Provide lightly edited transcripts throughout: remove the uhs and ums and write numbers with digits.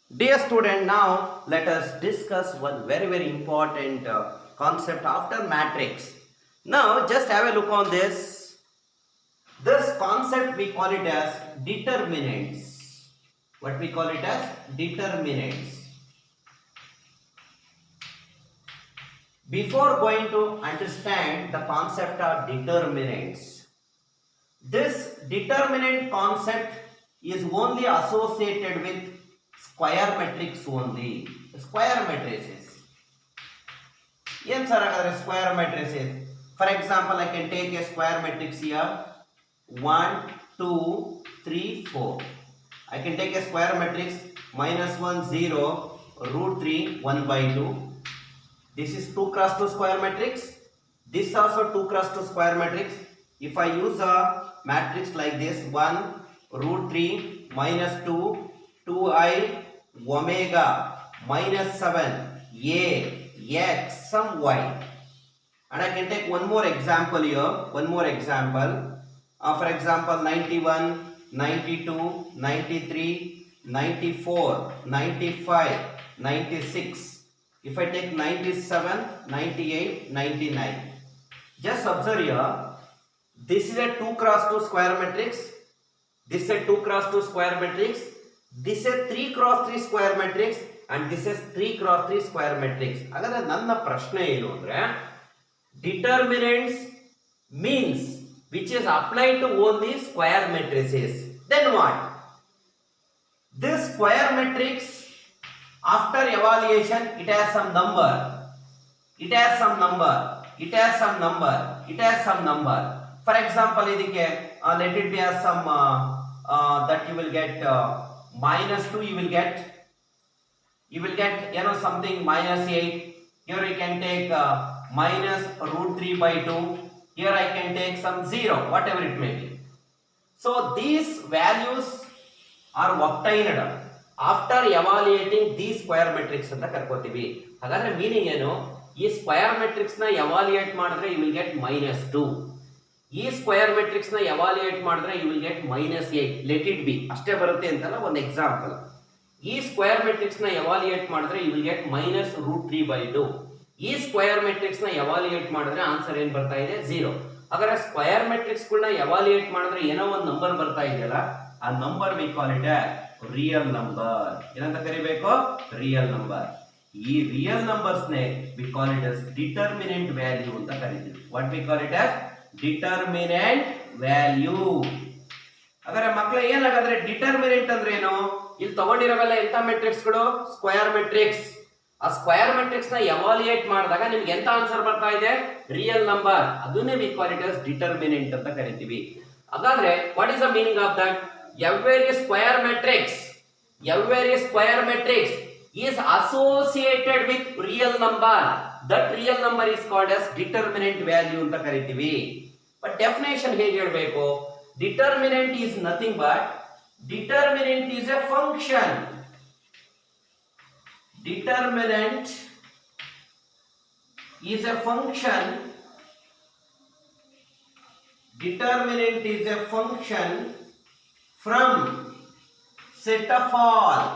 Dear student, now let us discuss one very important concept after matrix. Now just have a look on this. This concept we call it as determinants. What we call it as determinants. Before going to understand the concept of determinants, this determinant concept is only associated with square matrix only. Square matrices. Yes, sir, square matrices. For example, I can take a square matrix here. 1, 2, 3, 4. I can take a square matrix -1, 0, √3, 1 by 2. This is 2 cross 2 square matrix. This also 2 cross 2 square matrix. If I use a matrix like this, 1, √3, -2, 2i, omega, -7, a, x, some y. And I can take one more example here. One more example. For example, 91, 92, 93, 94, 95, 96. If I take 97, 98, 99. Just observe here. This is a 2 cross 2 square matrix. This is a 2 cross 2 square matrix. This is a 3 cross 3 square matrix. And this is 3 cross 3 square matrix. ಹಾಗಾದ್ರೆ ನನ್ನ ಪ್ರಶ್ನೆ ಏನು ಅಂದ್ರೆ determinants means which is applied to only square matrices. Then what? This square matrix, after evaluation, it has some number. It has some number. It has some number. It has some number. For example, let it be as some that you will get -2. You will get something -8. Here you can take -√3 by 2. Here I can take some 0, whatever it may be. So these values are obtained after evaluating these square matrix ಅಂತ ಕರ್ಕೋತೀವಿ. ಹಾಗಾದ್ರೆ meaning ಏನು? ಈ square matrix ನ ಎವಾಲ್ಯೂಯೇಟ್ ಮಾಡಿದ್ರೆ you will get -2. ಈ square matrix ನ ಎವಾಲ್ಯೂಯೇಟ್ ಮಾಡಿದ್ರೆ you will get -8. let it be ಅಷ್ಟೇ ಬರುತ್ತೆ ಅಂತಲ್ಲ ಒಂದು ಎಕ್ಸಾಂಪಲ್. ಈ ಸ್ಕ್ವೇರ್ ಮ್ಯಾಟ್ರಿಕ್ಸ್ ನ ಎವಾಲ್ಯೂಯೇಟ್ ಮಾಡಿದ್ರೆ you will get -√3 by 2. ಈ ಸ್ಕ್ವೇರ್ ಮ್ಯಾಟ್ರಿಕ್ಸ್ ನ ಎವಾಲ್ಯೂಯೇಟ್ ಮಾಡಿದ್ರೆ ಆನ್ಸರ್ ಏನ್ ಬರ್ತಾ ಇದೆ? 0. ಹಾಗಾದ್ರೆ ಸ್ಕ್ವೇರ್ ಮ್ಯಾಟ್ರಿಕ್ಸ್ ಗಳನ್ನ ಎವಾಲ್ಯೂಯೇಟ್ ಮಾಡಿದ್ರೆ ಏನೋ ಒಂದು ನಂಬರ್ ಬರ್ತಾ ಇದೆಯಲ್ಲ, ಆ number V call it real number. ಏನಂತ ಕರಿಬೇಕು? Real number. ಈ ರಿಯಲ್ ನಂಬರ್ಸ್ ನೇ V call it as determinant value ಅಂತ ಕರಿತೀವಿ. What we call it as determinant value. ಹಾಗಾದ್ರೆ ಮಕ್ಕಳ ಏನಾಗಾದ್ರೆ ಡಿಟರ್ಮಿನೆಂಟ್ ಅಂದ್ರೆ ಏನು? ಇಲ್ಲಿ ತಗೊಂಡಿರೋವೆಲ್ಲ ಎಂತ ಮ್ಯಾಟ್ರಿಕ್ಸ್ ಗಳು? Square matrix. ಆ ಸ್ಕ್ವೇರ್ ಮ್ಯಾಟ್ರಿಕ್ಸ್ ನ ಎವಾಲ್ಯೂಯೇಟ್ ಮಾಡಿದಾಗ ನಿಮ್ಗೆ ಎಂತ ಆನ್ಸರ್ ಬರ್ತಾ ಇದೆ? Real number. ಅದನ್ನೇ we call it as determinant ಅಂತ ಕರಿತೀವಿ. ಹಾಗಾದ್ರೆ what is the meaning of that? every square matrix is associated with real number. That real number is called as determinant value ಅಂತ ಕರಿತೀವಿ. ಬಟ್ ಡೆಫಿನೇಷನ್ ಹೇಗೆ ಹೇಳಬೇಕು? determinant is nothing but determinant is a function. Determinant is a function. Determinant is a function from set of all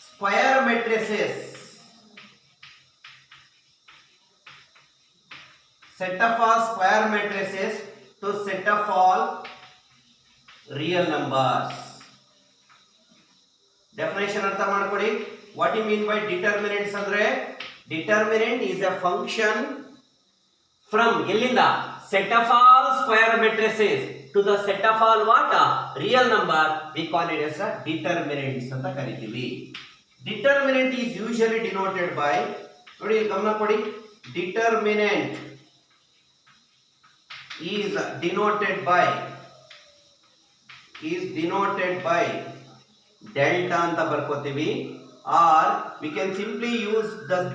square matrices. Set of all square matrices to set of all real numbers. Definition ಅರ್ಥ ಮಾಡ್ಕೊಳ್ಳಿ. What you mean by determinants ಅಂದ್ರೆ determinant is a function from ಎಲ್ಲಿಂದ? set of all square matrices to the set of all what? real number. We call it as a determinants ಅಂತ ಕರಿತೀವಿ. Determinant is usually denoted by, ನೋಡಿ ಗಮನ ಕೊಡಿ, determinant is denoted by delta ಅಂತ ಬರ್ಕೋತೀವಿ. or we can simply use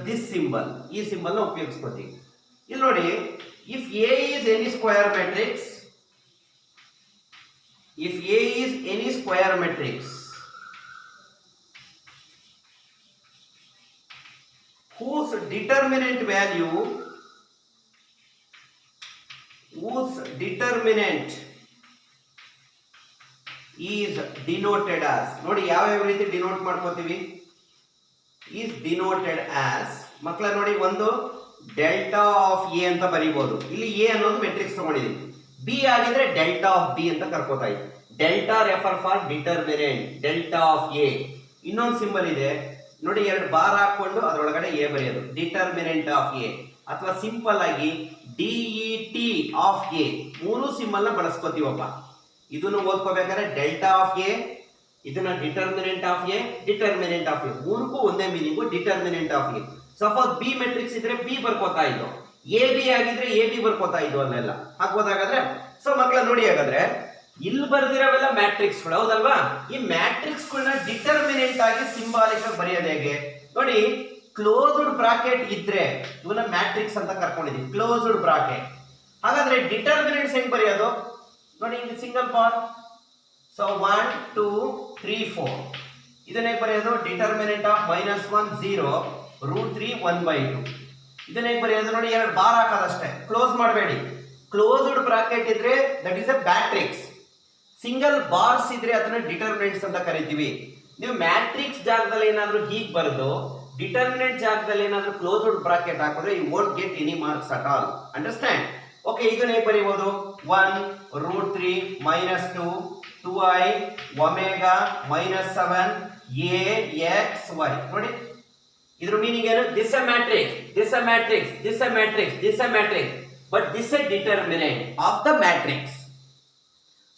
this symbol. ಈ symbol ನ ಉಪಯೋಗಿಸ್ಕೋತೀವಿ. ಇಲ್ಲಿ ನೋಡಿ, if A is any square matrix, whose determinant value is denoted as, ನೋಡಿ ಯಾವ ರೀತಿ ಡಿನೋಟ್ ಮಾಡ್ಕೋತೀವಿ, ಈಸ್ ಡಿನೋಟೆಡ್ ಆಸ್ ಮಕ್ಕಳ ನೋಡಿ ಒಂದು ಡೆಲ್ಟಾ ಆಫ್ ಎ ಅಂತ ಬರೀಬಹುದು. ಇಲ್ಲಿ ಎ ಅನ್ನೋದು ಮೆಟ್ರಿಕ್ಸ್ ತಗೊಂಡಿದ್ದೀವಿ, ಬಿ ಆಗಿದ್ರೆ ಡೆಲ್ಟಾ ಆಫ್ ಬಿ ಅಂತ ಕರ್ಕೋತಾ ಇದ್ದೀವಿ. Delta refer for determinant, delta of A. ಇನ್ನೊಂದು ಸಿಂಬಲ್ ಇದೆ ನೋಡಿ, ಎರಡು ಬಾರ್ ಹಾಕೊಂಡು ಅದರೊಳಗಡೆ ಎ ಬರೆಯೋದು, ಡಿಟರ್ಮಿನೆಂಟ್ ಆಫ್ ಎ. ಅಥವಾ ಸಿಂಪಲ್ ಆಗಿ ಡಿಇಟಿ ಆಫ್ ಎ, ಮೂರು ಸಿಂಬಲ್ ನ ಬಳಸ್ಕೋತೀವಪ್ಪ. ಇದನ್ನು ಓದ್ಕೋಬೇಕಾದ್ರೆ ಡೆಲ್ಟಾ ಆಫ್ ಎ, ಇದನ್ನ determinant of A, determinant of A, ಮೂರಕ್ಕೂ ಒಂದೇ meaning, determinant of A. Suppose B matrix ಇದ್ರೆ ಬಿ ಬರ್ಕೋತಾ ಇದ್ದು, ಎ ಬಿ ಆಗಿದ್ರೆ ಎ ಬಿ ಬರ್ಕೋತಾ ಇದ್ದು, ಅಲ್ಲೆಲ್ಲ ಹಾಕ್ಬೋದಾಗಾದ್ರೆ. ಸೊ ಮಕ್ಕಳ ನೋಡಿ, ಹಾಗಾದ್ರೆ ಇಲ್ಲಿ ಬರ್ದಿರೋವೆಲ್ಲ ಮ್ಯಾಟ್ರಿಕ್ಸ್ ಗಳು ಹೌದಲ್ವಾ. ಈ ಮ್ಯಾಟ್ರಿಕ್ಸ್ ಗಳನ್ನ ಡಿಟರ್ಮಿನೆಂಟ್ ಆಗಿ ಸಿಂಬಾಲಿಕ್ ಆಗಿ ಬರೆಯೋದು ಹೇಗೆ ನೋಡಿ, ಕ್ಲೋಸ್ಡ್ ಬ್ರಾಕೆಟ್ ಇದ್ರೆ ಇವನ್ನ ಮ್ಯಾಟ್ರಿಕ್ಸ್ ಅಂತ ಕರ್ಕೊಂಡಿದ್ದೀವಿ, ಕ್ಲೋಸ್ಡ್ ಬ್ರಾಕೆಟ್. ಹಾಗಾದ್ರೆ ಡಿಟರ್ಮಿನೆಂಟ್ಸ್ ಹೆಂಗ್ ಬರೆಯೋದು ನೋಡಿ, ಇಲ್ಲಿ ಸಿಂಗಲ್ ಬಾರ್. ಸೊ 1 2 3 4 ಇದನ್ನೇ ಬರೆಯೋದು, ಡಿಟರ್ಮಿನೆಂಟ್ ಆಫ್ -1 0 √3 1/2. ಇದನ್ನೇ ಬರೆಯೋದು ನೋಡಿ, ಎರಡು ಬಾರ್ ಹಾಕೋದಷ್ಟೇ, ಕ್ಲೋಸ್ ಮಾಡಬೇಡಿ. ಕ್ಲೋಸ್ಡ್ ಬ್ರಾಕೆಟ್ ಇದ್ರೆ that is a matrix, single bars ಇದ್ರೆ ಅದನ್ನ ಡಿಟರ್ಮಿನೆಂಟ್ಸ್ ಅಂತ ಕರಿತೀವಿ. ನೀವು ಮ್ಯಾಟ್ರಿಕ್ಸ್ ಜಾಗದಲ್ಲಿ ಏನಾದ್ರೂ ಹೀಗೆ ಬರೆದು ಡಿಟರ್ಮಿನೆಂಟ್ ಜಾಗದಲ್ಲಿ ಏನಾದ್ರೂ ಕ್ಲೋಸ್ಡ್ ಬ್ರಾಕೆಟ್ ಹಾಕಿದ್ರೆ you won't get any marks at all. Understand? Okay, ಇದನ್ನ ಹೇಗೆ ಬರೀಬಹುದು, 1 √3 -2 2i ಒಮೆಗಾ -7 ax y. ನೋಡಿ ಇದ್ರ ಮೀನಿಂಗ್ ಏನು, this A matrix, this A matrix, this A matrix, this A matrix, but this A determinant of the matrix.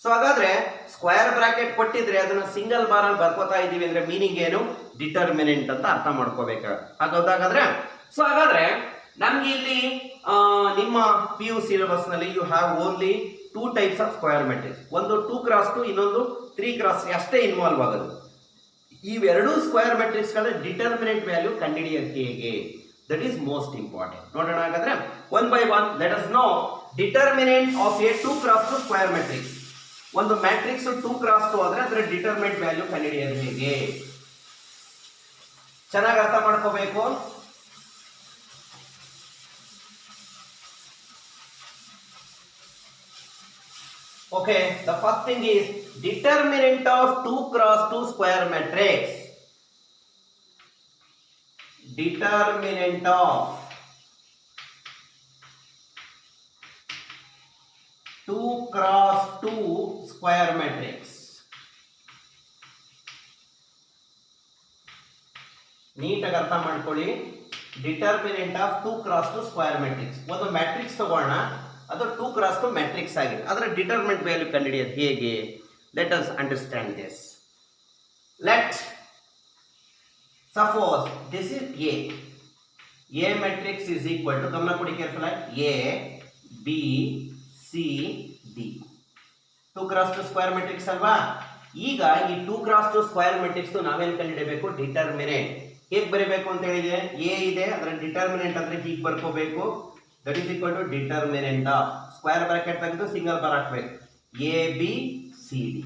So ಹಾಗಾದ್ರೆ square bracket ಕೊಟ್ಟಿದ್ರೆ ಅದನ್ನ single bar ಅಲ್ಲಿ ಬರ್ಕೋತಾ ಇದೀವಿ ಅಂದ್ರೆ ಮೀನಿಂಗ್ ಏನು, ಡಿಟರ್ಮಿನೆಂಟ್ ಅಂತ ಅರ್ಥ ಮಾಡ್ಕೋಬೇಕು. ಹಾಗಾದ್ರೆ ಸೊ ಹಾಗಾದ್ರೆ ನಮ್ಗೆ ಇಲ್ಲಿ ನಿಮ್ಮ PU ಸಿಲೆಬಸ್ ನಲ್ಲಿ you have only 2 types of square matrix. ಒಂದು 2x2, ಇನ್ನೊಂದು 3x3 ಅಷ್ಟೇ ಇನ್ವಾಲ್ವ್ ಆಗೋದು. ಇವೆರಡೂ ಸ್ಕ್ವೇರ್ ಮ್ಯಾಟ್ರಿಕ್ಸ್ ಗಳ ಡಿಟರ್ಮಿನೆಂಟ್ ವ್ಯಾಲ್ಯೂ ಕಂಡುಹಿಡಿಯೋದು ಹೇಗೆ, ದಟ್ ಈಸ್ ಮೋಸ್ಟ್ ಇಂಪಾರ್ಟೆಂಟ್. ನೋಡೋಣ ಹಾಗಾದ್ರೆ one by one. Let us know determinant of a 2x2 square matrix. ಒಂದು ಮ್ಯಾಟ್ರಿಕ್ಸ್ 2x2 ಆದ್ರೆ ಅದರ ಡಿಟರ್ಮಿನೆಂಟ್ ವ್ಯಾಲ್ಯೂ ಕಂಡುಹಿಡಿಯೋದು ಹೇಗೆ, ಚೆನ್ನಾಗಿ ಅರ್ಥ ಮಾಡ್ಕೋಬೇಕು. Okay, the first thing is determinant of 2x2 square matrix. Determinant of 2x2 square matrix. ನೀಟಾಗಿ ಅರ್ಥ ಮಾಡ್ಕೊಳ್ಳಿ. Determinant of 2x2 square matrix. ಒಂದು ಮ್ಯಾಟ್ರಿಕ್ಸ್ ತಗೋಣ, ಅದು 2x2 ಮ್ಯಾಟ್ರಿಕ್ಸ್ ಆಗಿದೆ, ಅದರ ಡಿಟರ್ಮಿನೆಂಟ್ ವ್ಯಾಲ್ಯೂ ಕಂಡುಹಿಡಿಯೋದು ಹೇಗೆ, let us understand this. Let suppose this is a matrix is equal to, ಗಮನ ಕೊಡಿ ಕೇರ್ಫುಲ್ ಆಗಿ, A B C D. 2x2 square matrix ಅಲ್ವಾ. ಈಗ ಈ 2x2 ಸ್ಕ್ವೇರ್ ಮ್ಯಾಟ್ರಿಕ್ಸ್ ನಾವೇನು ಕಂಡುಹಿಡಿಯಬೇಕು, ಡಿಟರ್ಮಿನೆಂಟ್. ಹೇಗೆ ಬರೀಬೇಕು ಅಂತ ಹೇಳಿದೆ, ಎ ಇದೆ, ಅದರ ಡಿಟರ್ಮಿನೆಂಟ್ ಅಂದ್ರೆ ಹೀಗೆ ಬರ್ಕೋಬೇಕು, that is equal to determinant of square bracket ತೆಗೆದು ಸಿಂಗಲ್ ಬಾರ್ ಹಾಕಬೇಕು, a b c d.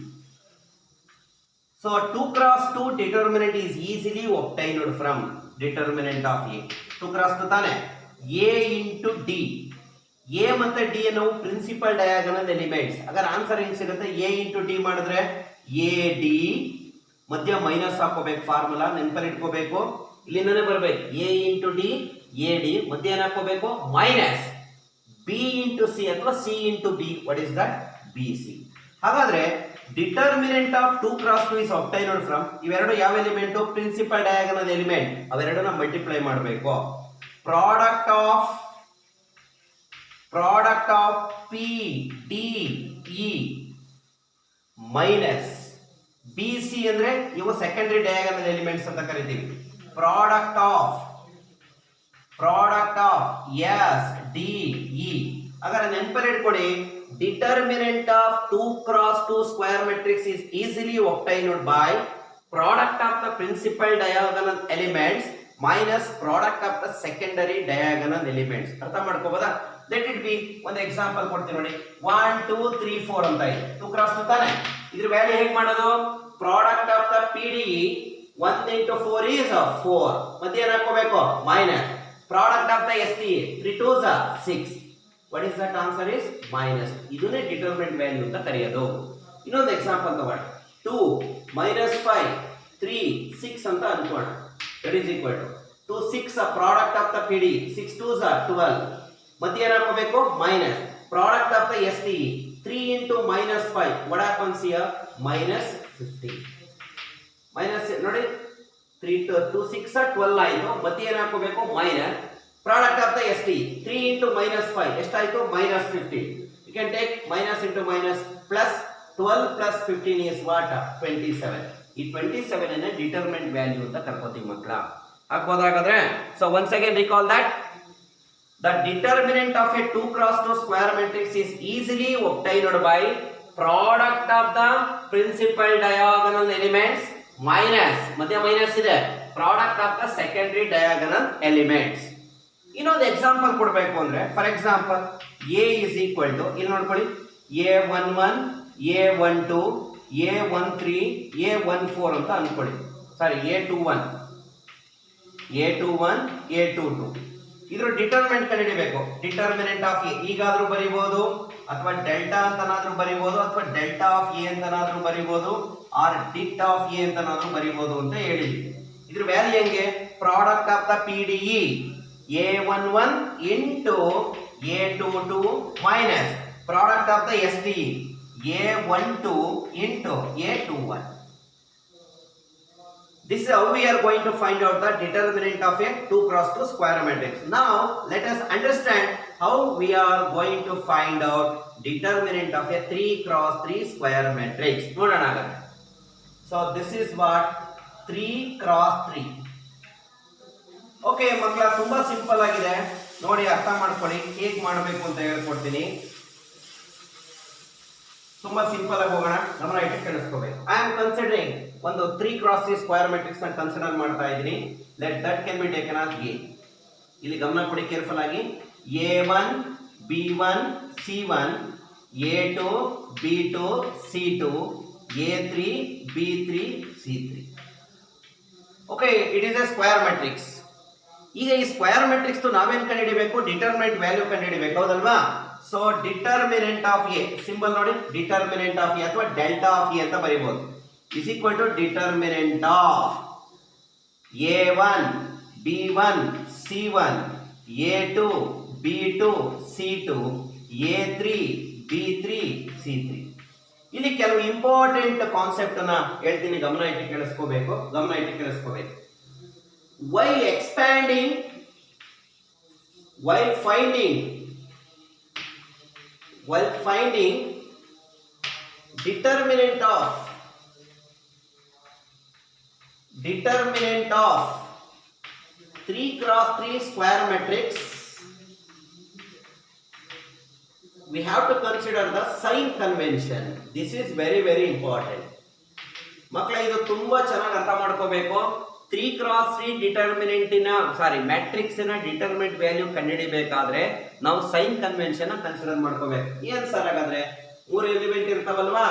So 2x2 determinant is easily obtained from determinant of a. 2x2 ತಾನೆ, a into d. a ಮತ್ತೆ d ನಾವು principal diagonal elements. ಅಗರ್ answer ಹೆಂಗ್ ಸಿಗುತ್ತೆ, a into d ಮಾಡಿದ್ರೆ a d, ಮಧ್ಯ minus ಹಾಕೋಬೇಕು, formula ನೆನಪಲ್ಲಿ ಇಟ್ಕೋಬೇಕು, ಇಲ್ಲಿಂದನೇ ಬರ್ಬೇಕು, a into d AD ಮಧ್ಯ ಏನು ಹಾಕೋಬೇಕು, ಮೈನಸ್ B into C ಅಥವಾ C into B. What is that, BC. ಹಾಗಾದ್ರೆ determinant of 2x2 is obtained from, ಇವೆರಡು ಯಾವ ಎಲಿಮೆಂಟ್, ಪ್ರಿನ್ಸಿಪಲ್ ಡಯಾಗನಲ್ ಎಲಿಮೆಂಟ್, ಅವೆರಡನ್ನ ಮಲ್ಟಿಪ್ಲೈ ಮಾಡಬೇಕು. Product of P D E minus BC ಅಂದ್ರೆ ಇವು ಸೆಕೆಂಡರಿ ಡಯಾಗನಲ್ ಎಲಿಮೆಂಟ್ಸ್ ಅಂತ ಕರಿತೀವಿ. Product of S D E. ಅಗರ ನೆನಪಲ್ಲಿ ಇಟ್ಕೊಳ್ಳಿ, determinant of 2x2 square matrix is easily obtained by product of the principal diagonal elements minus product of the secondary diagonal elements. ಅರ್ಥ ಮಾಡ್ಕೋಬೋದಾ? Let it be, ಒಂದು example ಕೊಡ್ತೀನಿ ನೋಡಿ, 1 2 3 4 ಅಂತ ಇದೆ, 2x2 ತಾನೆ. ಇದ್ರ ವ್ಯಾಲ್ಯೂ ಹೇಗೆ ಮಾಡೋದು, product of the PDE 1 into 4 is 4, ಮತ್ತೆ ಏನು ಹಾಕೋಬೇಕು, minus product of the STE 3 2s 6. What is that, answer is minus. ಇದನ್ನೇ ಡಿಟರ್ಮಿನೆಂಟ್ ವ್ಯಾಲ್ಯೂ ಅಂತ ಕರೆಯೋದು. ಇನ್ನೊಂದು ಎಕ್ಸಾಂಪಲ್ ತಗೊಳ್ಳಿ, 2 minus 5 3 6 ಅಂತ ಅನ್ಕೋಣ. That is equal to 2 6 product of the PD 6 2s are 12 ಮತ್ತೆ ಏನು ಹಾಕಬೇಕು minus product of the STE 3 into minus 5 what happens here minus 15 minus ನೋಡಿ 3 2 6 12 ಆಯಿತು ಮತ್ತೆ ಏನು ಹಾಕಬೇಕು minus product of the STE 3 into minus 5 ಎಷ್ಟಾಯಿತು minus 15 you can take minus into minus plus 12 plus 15 is what 27 ಈ 27 ಅನ್ನು ಡಿಟರ್ಮಿನೆಂಟ್ ವ್ಯಾಲ್ಯೂ ಅಂತ ಕರ್ಕೋತೀವಿ ಮಕ್ಕಳ ಹಾಕಬಹುದಾದ್ರೆ so once again recall that the determinant of a 2 cross 2 square matrix is easily obtained by product of the principal diagonal elements minus madhya minus ide product of the secondary diagonal elements ಇನ್ನೊಂದು example ಕೊಡಬೇಕು ಅಂದ್ರೆ for example a is equal to ಇಲ್ಲಿ ನೋಡ್ಕೊಳ್ಳಿ a11 a12 a13 a14 ಅಂತ ಅನ್ಕೊಳ್ಳಿ ಸಾರಿ a21 a22 ಇದ್ರ determinant ಕಂಡುಹಿಡಿಯಬೇಕು determinant of A ಈಗಾದ್ರೂ ಬರೀಬಹುದು ಅಥವಾ ಡೆಲ್ಟಾ ಅಂತನಾದ್ರೂ ಬರೀಬಹುದು ಅಥವಾ ಡೆಲ್ಟಾ ಆಫ್ ಎ ಅಂತನಾದ್ರೂ ಬರೀಬಹುದು ಆರ್ ಡಿಟ್ ಆಫ್ ಎ ಅಂತನಾದ್ರೂ ಬರೀಬಹುದು ಅಂತ ಹೇಳಿದ್ವಿ ಇದ್ರ ವ್ಯಾಲ್ಯೂ ಹೆಂಗೆ product of the PDE a11 into a22 minus product of the STE a12 into a21 this is how we are going to find out the determinant of a 2 cross 2 square matrix. Now let us understand how we are going to find out determinant of a 3 cross 3 square matrix. So this is what 3 cross 3. Okay ಮಕ್ಕಳ ತುಂಬಾ simple ಆಗಿದೆ ನೋಡಿ ಅರ್ಥ ಮಾಡ್ಕೊಳ್ಳಿ ಹೇಗೆ ಮಾಡಬೇಕು ಅಂತ ಹೇಳ್ಕೊಡ್ತೀನಿ ತುಂಬಾ ಸಿಂಪಲ್ ಆಗಿ ಹೋಗೋಣ ಗಮನ ಇಟ್ಟು ಕೇಳಿಸ್ಕೋಬೇಕು ಐ ಆಮ್ ಕನ್ಸಿಡರಿಂಗ್ ಒಂದು 3 ಕ್ರಾಸ್ 3 ಸ್ಕ್ವೇರ್ ಮ್ಯಾಟ್ರಿಕ್ಸ್ ನ ಕನ್ಸಿಡರ್ ಮಾಡ್ತಾ ಇದ್ದೀನಿ let that can be taken as A ಇಲ್ಲಿ ಗಮನ ಕೊಡಿ ಕೇರ್ಫುಲ್ ಆಗಿ a1 b1 c1 a2 b2 c2 a3 b3 c3 okay it is A square matrix ಈಗ ಈ ಸ್ಕ್ವೇರ್ ಮ್ಯಾಟ್ರಿಕ್ಸ್ ನಾವೇನ್ ಕಂಡುಹಿಡಿಯಬೇಕು ಡಿಟರ್ಮಿನೆಂಟ್ ವ್ಯಾಲ್ಯೂ ಕಂಡುಹಿಡಿಯಬೇಕು ಹೌದಲ್ವಾ so determinant of A symbol ನೋಡಿ ಡಿಟರ್ಮಿನೆಂಟ್ ಆಫ್ ಎ ಅಥವಾ ಡೆಲ್ಟಾ ಆಫ್ ಎ ಅಂತ ಬರೀಬಹುದು is equal to determinant of a1 b1 c1 a2 b2 c2 a3 b3 c3 ಇಲ್ಲಿ ಕೆಲವು ಇಂಪಾರ್ಟೆಂಟ್ ಕಾನ್ಸೆಪ್ಟ್ ಅನ್ನ ಹೇಳ್ತೀನಿ ಗಮನ ಇಟ್ಟು ಕೇಳಿಸ್ಕೋಬೇಕು while expanding while finding determinant of 3 cross 3 square matrix we have to consider the sign convention. This is very very important ಮಕ್ಕಳ ಇದು ತುಂಬಾ ಚೆನ್ನಾಗಿ ಅರ್ಥ ಮಾಡ್ಕೋಬೇಕು 3 cross 3 ಡಿಟರ್ಮಿನೆಂಟಿನ ಮ್ಯಾಟ್ರಿಕ್ಸ್ ನ ಡಿಟರ್ಮಿನೆಂಟ್ ವ್ಯಾಲ್ಯೂ ಕಂಡುಹಿಡಿಯಬೇಕಾದ್ರೆ ನಾವು ಸೈನ್ ಕನ್ವೆನ್ಷನ್ ನ ಕನ್ಸಿಡರ್ ಮಾಡ್ಕೋಬೇಕು ಏನ್ ಸರ್ ಹಾಗಾದ್ರೆ 3 ಎಲಿಮೆಂಟ್ ಇರ್ತಾವಲ್ವಾ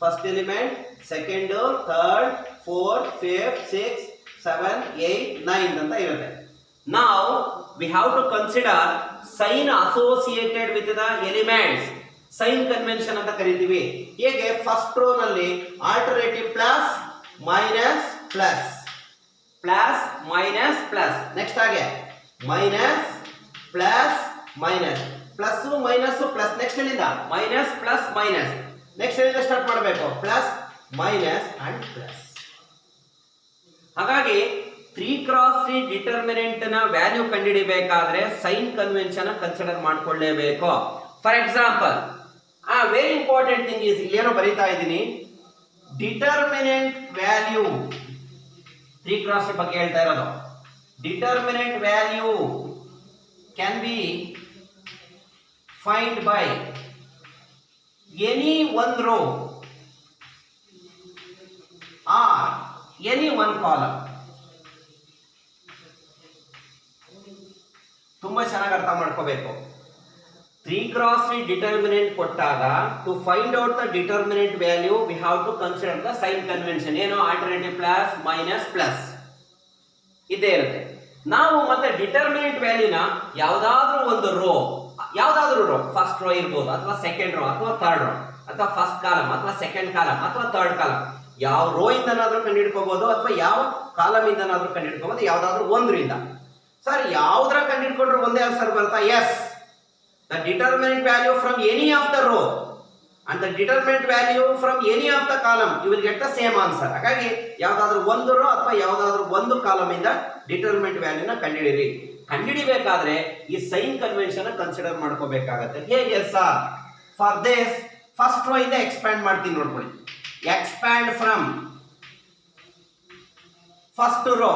ಫಸ್ಟ್ ಎಲಿಮೆಂಟ್ ಸೆಕೆಂಡ್ ಥರ್ಡ್ 4 5 6 7 8 9 ಅಂತ ಇರುತ್ತೆ now we have to consider sign associated with the elements sign convention ಅಂತ ಕರೀತೀವಿ ಹೇಗೆ ಫಸ್ಟ್ ರೋ ನಲ್ಲಿ alternative plus minus plus next ಹಾಗೆ minus plus plus minus plus next ಎಲ್ಲಿಂದ ಮೈನಸ್ ಪ್ಲಸ್ ಮೈನಸ್ ನೆಕ್ಸ್ಟ್ ಎಲ್ಲಿಂದ start ಮಾಡಬೇಕು ಪ್ಲಸ್ ಮೈನಸ್ ಅಂಡ್ ಪ್ಲಸ್ ಹಾಗಾಗಿ 3 cross 3 determinant ನ ವ್ಯಾಲ್ಯೂ ಕಂಡುಹಿಡಿಯಬೇಕಾದ್ರೆ ಸೈನ್ ಕನ್ವೆನ್ಷನ್ ಕನ್ಸಿಡರ್ ಮಾಡ್ಕೊಳ್ಳೇಬೇಕು for example very important thing is ಇಲ್ಲೇನೋ ಬರೀತಾ ಇದ್ದೀನಿ ಡಿಟರ್ಮಿನೆಂಟ್ ವ್ಯಾಲ್ಯೂ 3 ಕ್ರಾಸ್ ಬಗ್ಗೆ ಹೇಳ್ತಾ ಇರೋದು determinant value can be find by any one row or any one column ತುಂಬಾ ಚೆನ್ನಾಗಿ ಅರ್ಥ ಮಾಡ್ಕೋಬೇಕು 3 cross 3 ಡಿಟರ್ಮಿನೆಂಟ್ ಕೊಟ್ಟಾಗ to find out the determinant value we have to consider the sign convention ಏನು alternative plus minus plus ಇದೇ ಇರುತ್ತೆ ನಾವು ಮತ್ತೆ ಡಿಟರ್ಮಿನೆಂಟ್ ವ್ಯಾಲ್ಯೂನ ಯಾವುದಾದ್ರೂ ಒಂದು ರೋ ಫಸ್ಟ್ ರೋ ಇರ್ಬೋದು ಅಥವಾ ಸೆಕೆಂಡ್ ರೋ ಅಥವಾ ಥರ್ಡ್ ರೋ ಅಥವಾ ಫಸ್ಟ್ ಕಾಲಮ್ ಅಥವಾ ಸೆಕೆಂಡ್ ಕಾಲಮ್ ಅಥವಾ ಥರ್ಡ್ ಕಾಲಮ್ ಯಾವ ರೋ ಇಂದನಾದ್ರೂ ಕಂಡುಹಿಡ್ಕೋಬಹುದು ಅಥವಾ ಯಾವ ಕಾಲಮ್ ಇಂದನಾದ್ರೂ ಕಂಡುಹಿಡ್ಕೋಬಹುದು, ಯಾವ್ದಾದ್ರು ಒಂದರಿಂದ. ಸರ್ ಯಾವ್ದ್ರ ಕಂಡುಹಿಡ್ಕೊಂಡ್ರೆ ಒಂದೇ ಆನ್ಸರ್ ಬರುತ್ತಾ? Yes, the determinant value from any of the row and the determinant value from any of the column, you will get the same answer. ಹಾಗಾಗಿ ಯಾವ್ದಾದ್ರು ಒಂದು ರೋ ಅಥವಾ ಯಾವ್ದಾದ್ರು ಒಂದು ಕಾಲಮ್ ಇಂದ ಡಿಟರ್ಮಿನೆಂಟ್ ವ್ಯಾಲ್ಯೂನ ಕಂಡುಹಿಡಿಯಿರಿ. ಕಂಡುಹಿಡಿಬೇಕಾದ್ರೆ ಈ ಸೈನ್ ಕನ್ವೆನ್ಷನ್ ಕನ್ಸಿಡರ್ ಮಾಡ್ಕೋಬೇಕಾಗತ್ತೆ. ಹೇಗೆ sir? For this first row ಇಂದ ಎಕ್ಸ್ಪ್ಯಾಂಡ್ ಮಾಡ್ತೀನಿ ನೋಡ್ಕೊಳ್ಳಿ. ಎಕ್ಸ್ಪ್ಯಾಂಡ್ ಫ್ರಮ್ ಫಸ್ಟ್ ರೋ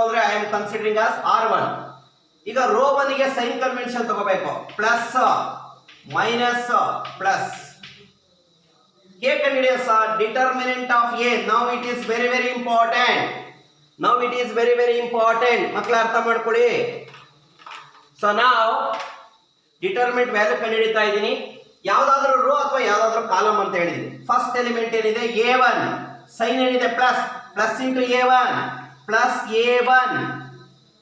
ಅಂದ್ರೆ I am considering as R1. ಈಗ ರೋ 1 ಗೆ ಸೈನ್ ಕನ್ವೆನ್ಷನ್ ತಗೋಬೇಕು. Plus minus plus. ಹೇಗೆ ಕಂಡುಹಿಡಿಯೋದು sir? Determinant of A. Now it is very very important. ಮಕ್ಕಳ ಅರ್ಥ ಮಾಡ್ಕೊಳ್ಳಿ. ಸೊ ನಾವು ಡಿಟರ್ಮಿನೆಂಟ್ ವ್ಯಾಲ್ಯೂ ಕಂಡುಹಿಡಿತಾ ಇದ್ದೀನಿ. ಯಾವ್ದಾದ್ರು ರೋ ಅಥವಾ ಯಾವ್ದಾದ್ರು ಕಾಲಮ್ ಅಂತ ಹೇಳಿದೀನಿ. ಫಸ್ಟ್ ಎಲಿಮೆಂಟ್ ಏನಿದೆ? A1. ಸೈನ್ ಏನಿದೆ? Plus into A1 plus A1.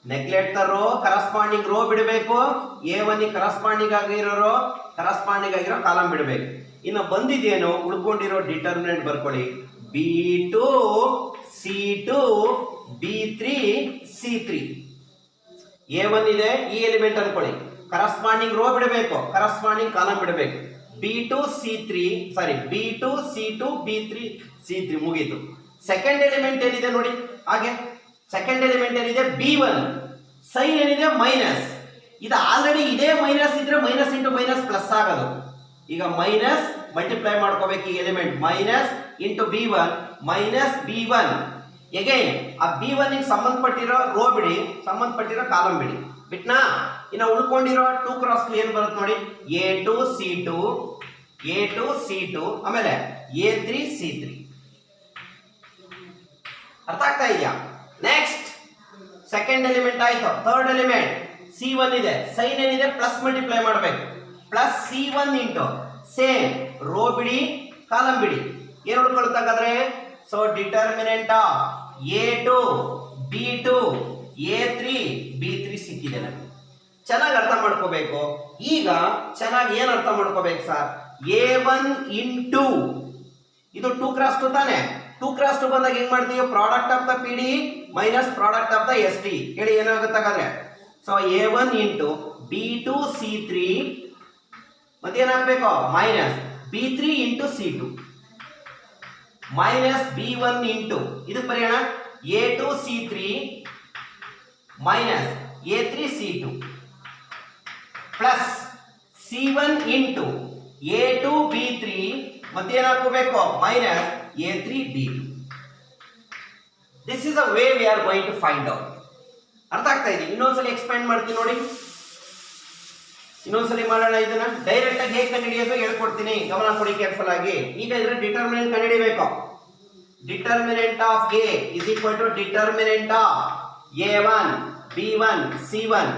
Neglect the row, corresponding row ಬಿಡಬೇಕು. A1 ಗೆ ಕರಸ್ಪಾಂಡಿಂಗ್ ಆಗಿರೋ ಕಾಲಮ್ ಬಿಡಬೇಕು. ಇನ್ನು ಬಂದಿದ್ದೇನು? ಉಳ್ಕೊಂಡಿರೋ ಡಿಟರ್ಮಿನೆಂಟ್ ಬರ್ಕೊಳ್ಳಿ. B2 C2 B3 C3. A1 ಇದೆ, ಈ ಎಲಿಮೆಂಟ್ ಅನ್ಕೊಳ್ಳಿ. ಕರಸ್ಪಾಂಡಿಂಗ್ ರೋ ಬಿಡಬೇಕು, ಕರಸ್ಪಾಂಡಿಂಗ್ ಕಾಲಮ್ ಬಿಡಬೇಕು. B2 C2 B3 C3 ಮುಗೀತು. ಸೆಕೆಂಡ್ ಎಲಿಮೆಂಟ್ ಏನಿದೆ ನೋಡಿ, ಹಾಗೆ ಸೆಕೆಂಡ್ ಎಲಿಮೆಂಟ್ ಏನಿದೆ? B1. ಸೈನ್ ಏನಿದೆ? ಮೈನಸ್. ಇದು ಆಲ್ರೆಡಿ ಇದೇ ಮೈನಸ್ ಇದ್ರೆ ಮೈನಸ್ ಇಂಟು ಮೈನಸ್ ಪ್ಲಸ್ ಆಗೋದು. ಈಗ ಮೈನಸ್ ಮಲ್ಟಿಪ್ಲೈ ಮಾಡ್ಕೋಬೇಕು ಈ element. Minus into B1 minus B1. Again ಆ B1 ಗೆ ಸಂಬಂಧಪಟ್ಟಿರೋ ರೋ ಬಿಡಿ, ಸಂಬಂಧಪಟ್ಟಿರೋ ಕಾಲಮ್ ಬಿಡಿ. ಬಿಟ್ನಾ? ಇನ್ನು ಉಳ್ಕೊಂಡಿರೋ 2 ಕ್ರಾಸ್ 2 ಏನ್ ಬರುತ್ತೆ ನೋಡಿ? A2 C2 ಆಮೇಲೆ A3 C3. ಅರ್ಥ ಆಗ್ತಾ ಇದೆಯಾ? ನೆಕ್ಸ್ಟ್ ಸೆಕೆಂಡ್ ಎಲಿಮೆಂಟ್ ಆಯ್ತು. ಥರ್ಡ್ ಎಲಿಮೆಂಟ್ C1 ಇದೆ. ಸೈನ್ ಏನಿದೆ? ಪ್ಲಸ್ ಮಲ್ಟಿಪ್ಲೈ ಮಾಡಬೇಕು. Plus C1 into same rho ಬಿಡಿ, ಕಾಲಮ್ ಬಿಡಿ. ಏನು ಉಳ್ಕೊಳ್ತಾಗಾದ್ರೆ? So determinant of A2 B2 A3 B3 ಸಿಕ್ಕಿದೆ ನನಗೆ. ಚೆನ್ನಾಗಿ ಅರ್ಥ ಮಾಡ್ಕೋಬೇಕು. ಈಗ ಚೆನ್ನಾಗಿ ಏನು ಅರ್ಥ ಮಾಡ್ಕೋಬೇಕು ಸರ್? A1 ಇಂಟು ಇದು 2 ಕ್ರಾಸ್ 2 ತಾನೆ. 2 ಕ್ರಾಸ್ 2 ಬಂದಾಗ ಏನ್ ಮಾಡ್ತೀವಿ? Product of the PD minus product of the ST. ಹೇಳಿ ಏನಾಗುತ್ತಾಗಾದ್ರೆ? So A1 into B2 C3 ಮತ್ತೇನಾಗಬೇಕು? Minus B3 into C2 minus B1 into ಇದು ಬರೆಯೋಣ A2 C3 minus A3 C2 plus C1 into A2 B3 ಮತ್ತೇನಾಗಬೇಕು? Minus A3 B2. This is a way we are going to find out. ಅರ್ಥ ಆಗ್ತಾ ಇದೆ? ಇನ್ನೊಂದ್ಸಲಿ expand ಮಾಡ್ತೀನಿ ನೋಡಿ. ಇನ್ನೊಂದ್ಸಲಿ ಮಾಡೋಣ. ಇದನ್ನ ಡೈರೆಕ್ಟ್ ಆಗಿ ಹೇಗೆ ಕಂಡುಹಿಡಿಯೋದು ಹೇಳ್ಕೊಡ್ತೀನಿ, ಗಮನ ಕೊಡಿ ಕೇರ್ಫುಲ್ ಆಗಿ. ಈಗ ಇದ್ರ ಡಿಟರ್ಮಿನೆಂಟ್ ಕಂಡುಹಿಡಿಬೇಕು. Determinant of A is equal to determinant of A1 B1 C1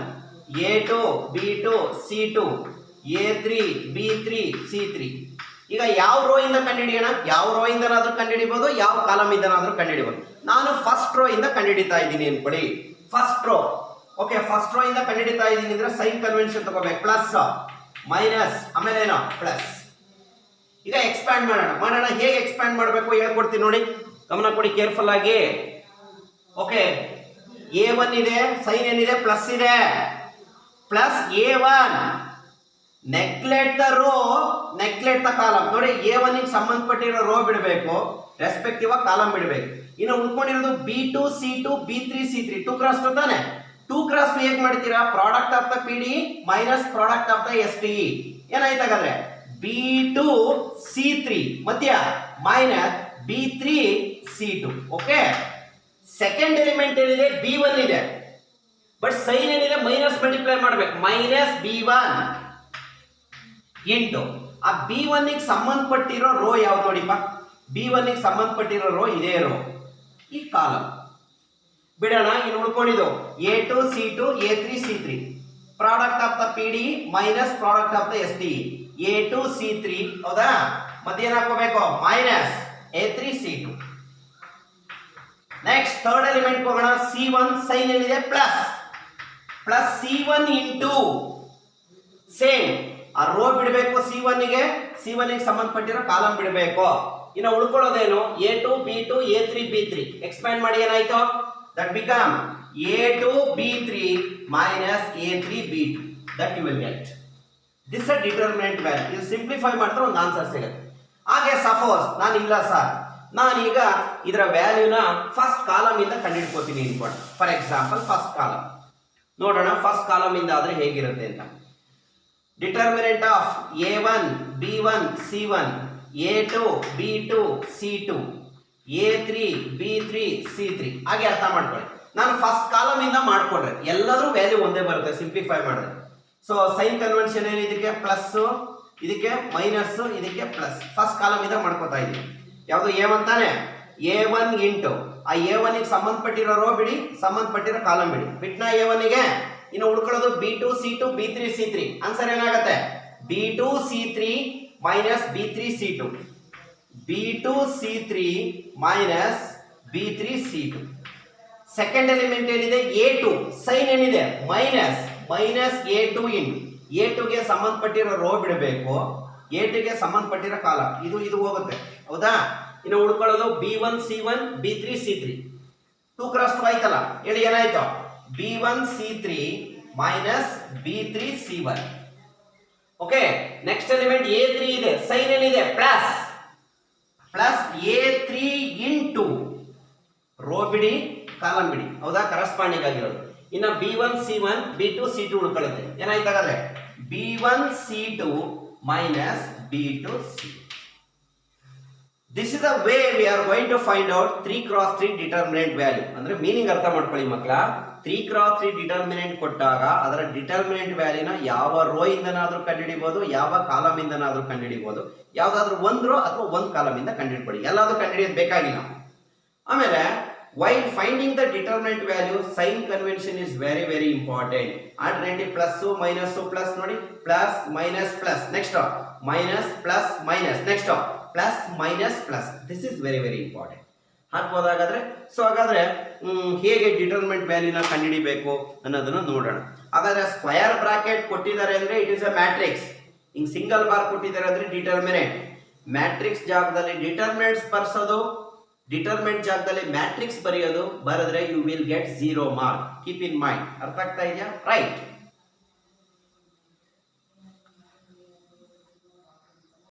A2 B2 C2 A3 B3 C3. ಈಗ ಯಾವ ರೋ ಇಂದ ಕಂಡುಹಿಡಿಯೋಣ? ಯಾವ ರೋ ಇಂದನಾದ್ರೂ ಕಂಡುಹಿಡಿಬಹುದು, ಯಾವ ಕಾಲಮ್ ಇಂದನಾದ್ರೂ ಕಂಡುಹಿಡಿಬಹುದು. ನಾನು ಫಸ್ಟ್ ರೋ ಇಂದ ಕಂಡುಹಿಡಿತಾ ಇದ್ದೀನಿ ಅನ್ಕೊಳ್ಳಿ. First row, okay, first row ಇಂದ ಕಂಡುಹಿಡಿತಾ ಇದ್ದೀನಿ ಅಂದ್ರೆ ಸೈನ್ ಕನ್ವೆನ್ಷನ್ ತಗೋಬೇಕು. ಪ್ಲಸ್ ಮೈನಸ್ ಆಮೇಲೆ ಏನೋ ಪ್ಲಸ್. ಈಗ ಎಕ್ಸ್ಪ್ಯಾಂಡ್ ಮಾಡೋಣ. ಹೇಗೆ ಎಕ್ಸ್ಪ್ಯಾಂಡ್ ಮಾಡಬೇಕು ಹೇಳ್ಕೊಡ್ತೀನಿ ನೋಡಿ, ಗಮನ ಕೊಡಿ ಕೇರ್ಫುಲ್ ಆಗಿ. ಓಕೆ, A1 ಇದೆ, ಸೈನ್ ಏನಿದೆ? ಪ್ಲಸ್ ಇದೆ. Plus A1 neglect the rho, neglect the column. ನೋಡಿ A1 ಗೆ ಸಂಬಂಧಪಟ್ಟಿರೋ ರೋ ಬಿಡಬೇಕು, ರೆಸ್ಪೆಕ್ಟಿವ್ ಕಾಲಮ್ ಬಿಡಬೇಕು. ಇನ್ನು ಉಳ್ಕೊಂಡಿರೋದು B2 C2 B3 C3 2 cross 2 ತಾನೆ. 2 ಕ್ರಾಸ್ 2 ಹೇಗೆ ಮಾಡ್ತೀರಾ? Product of the PD minus product of the ST. ಏನಾಯ್ತಾಗಾದ್ರೆ? B2 C3 ಮಧ್ಯ minus B3 C2. Okay, second element ಏನಿದೆ? B1 ಇದೆ, ಬಟ್ ಸೈನ್ ಏನಿದೆ? ಮೈನಸ್ ಮಲ್ಟಿಪ್ಲೈ ಮಾಡಬೇಕು. ಮೈನಸ್ B1 ಇಂಟು ಆ B1 ಗೆ ಸಂಬಂಧಪಟ್ಟಿರೋ ರೋ ಯಾವ್ದು ನೋಡಿಪ್ಪ? B1 ಗೆ ಸಂಬಂಧಪಟ್ಟಿರೋ ರೋ ಇದೇ ರೋ, ಈ ಕಾಲಮ್ ಬಿಡೋಣ. ಇನ್ನು ಉಳ್ಕೊಂಡಿದ್ದು A2 C2 A3 C3 product of the PD minus product of the ST A2 C3. ಹೌದಾ? ಮತ್ತೇನ್ ಹಾಕೋಬೇಕು? Minus A3 C2. Next third element ಹೋಗೋಣ. C1 ಸೈನ್ ಏನಿದೆ? ಪ್ಲಸ್ C1 ಇಂಟು ಸೇಮ್ ಆ ರೋ ಬಿಡಬೇಕು. C1 ಗೆ ಸಂಬಂಧಪಟ್ಟಿರೋ ಕಾಲಮ್ ಬಿಡಬೇಕು. ಇನ್ನು ಉಳ್ಕೊಳ್ಳೋದೇನು A2 B2 A3 B3 expand ಮಾಡಿ ಏನಾಯ್ತು that become A2 B3 minus A3 B2 that you will get. This is a determinant value. ಇದು ಸಿಂಪ್ಲಿಫೈ ಮಾಡಿದ್ರೆ ಒಂದು ಆನ್ಸರ್ ಸಿಗುತ್ತೆ. ಹಾಗೆ ಸಪೋಸ್ ನಾನು ಇಲ್ಲ ಸರ್ ನಾನೀಗ ಇದರ ವ್ಯಾಲ್ಯೂನ ಫಸ್ಟ್ ಕಾಲಮ್ ಇಂದ ಕಂಡುಹಿಡ್ಕೋತೀನಿ ಅನ್ಕೊಂಡು. ಫಾರ್ ಎಕ್ಸಾಂಪಲ್ ಫಸ್ಟ್ ಕಾಲಮ್ ನೋಡೋಣ, ಫಸ್ಟ್ ಕಾಲಮ್ ಇಂದ ಆದ್ರೆ ಹೇಗಿರುತ್ತೆ ಅಂತ. Determinant of A1 B1 C1 A2 B2 C2 A3 B3 C3 ಹಾಗೆ ಅರ್ಥ ಮಾಡ್ಕೊಳ್ಳಿ. ನಾನು ಫಸ್ಟ್ ಕಾಲಮ್ ಇಂದ ಮಾಡ್ಕೊಂಡ್ರೆ ಎಲ್ಲಾದ್ರೂ ವ್ಯಾಲ್ಯೂ ಒಂದೇ ಬರುತ್ತೆ ಸಿಂಪ್ಲಿಫೈ ಮಾಡಿದ್ರೆ. ಸೊ ಸೈನ್ ಕನ್ವೆನ್ಷನ್ ಏನು, ಇದಕ್ಕೆ ಪ್ಲಸ್ ಇದಕ್ಕೆ ಮೈನಸ್ ಇದಕ್ಕೆ ಪ್ಲಸ್. ಫಸ್ಟ್ ಕಾಲಮ್ ಇಂದ ಮಾಡ್ಕೋತಾ ಇದ್ದೀನಿ. ಯಾವುದು A1 ತಾನೆ, A1 ಇಂಟು ಆ A1 ಗೆ ಸಂಬಂಧಪಟ್ಟಿರೋ ರೋ ಬಿಡಿ, ಸಂಬಂಧಪಟ್ಟಿರೋ ಕಾಲಮ್ ಬಿಡಿ. ಬಿಟ್ನ A1 ಗೆ ಇನ್ನು ಉಳ್ಕೊಳ್ಳೋದು B2 C2 B3 C3. Answer ಏನಾಗುತ್ತೆ B2 C3 minus B3 C2 B2 C3 minus B3 C2. Second element ಏನಿದೆ A2 ಸೈನ್ ಏನಿದೆ ಮೈನಸ್ A2 ಇಂಟು A2 ಗೆ ಸಂಬಂಧಪಟ್ಟಿರೋ ರೋ ಬಿಡಬೇಕು, A2 ಗೆ ಸಂಬಂಧಪಟ್ಟಿರೋ ಕಾಲಮ್ ಇದು ಹೋಗುತ್ತೆ ಹೌದಾ. ಇನ್ನು ಉಳ್ಕೊಳ್ಳೋದು B1 C1 B3 C3 2 cross 2 ಆಯ್ತಲ್ಲ, ಹೇಳಿ ಏನಾಯ್ತು B1 C3 minus B3 C1. Okay, next element A3 ಇದೆ, ಸೈನ್ ಏನಿದೆ ಪ್ಲಸ್ A3 ಇಂಟು ರೋ ಬಿಡಿ ಕಾಲಮ್ ಬಿಡಿ ಹೌದಾ, ಕರಸ್ಪಾಂಡಿಂಗ್ ಆಗಿರೋದು. ಇನ್ನ B1 C1 B2 C2 ಉಳ್ಕೊಳ್ಳುತ್ತೆ. ಏನಾಯ್ತು ಹಾಗಾದ್ರೆ B1 C2 minus B2 C. This is the way we are going to find out 3 cross 3 determinant value. ಅಂದ್ರೆ ಮೀನಿಂಗ್ ಅರ್ಥ ಮಾಡ್ಕೊಳ್ಳಿ ಮಕ್ಕಳ. 3 cross 3 ಡಿಟರ್ಮಿನೆಂಟ್ ಕೊಟ್ಟಾಗ ಅದರ ಡಿಟರ್ಮಿನೆಂಟ್ ವ್ಯಾಲ್ಯೂನ ಯಾವ ರೋ ಇಂದನಾದ್ರೂ ಕಂಡುಹಿಡಿಬಹುದು, ಯಾವ ಕಾಲಮ್ ಇಂದನಾದ್ರೂ ಕಂಡುಹಿಡಿಬಹುದು. ಯಾವ್ದಾದ್ರು ಒಂದು ರೋ ಅಥವಾ ಒಂದು ಕಾಲಮ್ ಇಂದ ಕಂಡುಹಿಡ್ಕೊಳ್ಳಿ, ಎಲ್ಲಾದ್ರೂ ಕಂಡುಹಿಡಿಯೋದು ಬೇಕಾಗಿಲ್ಲ. ಆಮೇಲೆ while finding the determinant value sign convention is very very important. Alternatively plus minus plus ನೋಡಿ plus minus plus next minus plus minus next plus minus plus. This is very very important. ಹಾಕ್ಬೋದಾಗಾದ್ರೆ so ಹಾಗಾದ್ರೆ ಹೇಗೆ determinant ವ್ಯಾಲ್ಯೂನ ಕಂಡುಹಿಡಿಬೇಕು ಅನ್ನೋದನ್ನ ನೋಡೋಣ. ಹಾಗಾದ್ರೆ square bracket ಕೊಟ್ಟಿದ್ದಾರೆ ಅಂದ್ರೆ ಇಟ್ ಇಸ್ ಅ ಮ್ಯಾಟ್ರಿಕ್ಸ್, ಹಿಂಗ್ ಸಿಂಗಲ್ ಬಾರ್ ಕೊಟ್ಟಿದ್ದಾರೆ ಅಂದ್ರೆ ಡಿಟರ್ಮಿನೆಂಟ್. ಮ್ಯಾಟ್ರಿಕ್ಸ್ ಜಾಗದಲ್ಲಿ ಡಿಟರ್ಮಿನೆಂಟ್ಸ್ ಬರ್ಸೋದು, ಡಿಟರ್ಮಿನೆಂಟ್ ಜಾಗದಲ್ಲಿ ಮ್ಯಾಟ್ರಿಕ್ಸ್ ಬರೆಯೋದು, ಬರೆದ್ರೆ you will get 0 mark. Keep in mind. ಅರ್ಥ ಆಗ್ತಾ ಇದೆಯಾ? ರೈಟ್.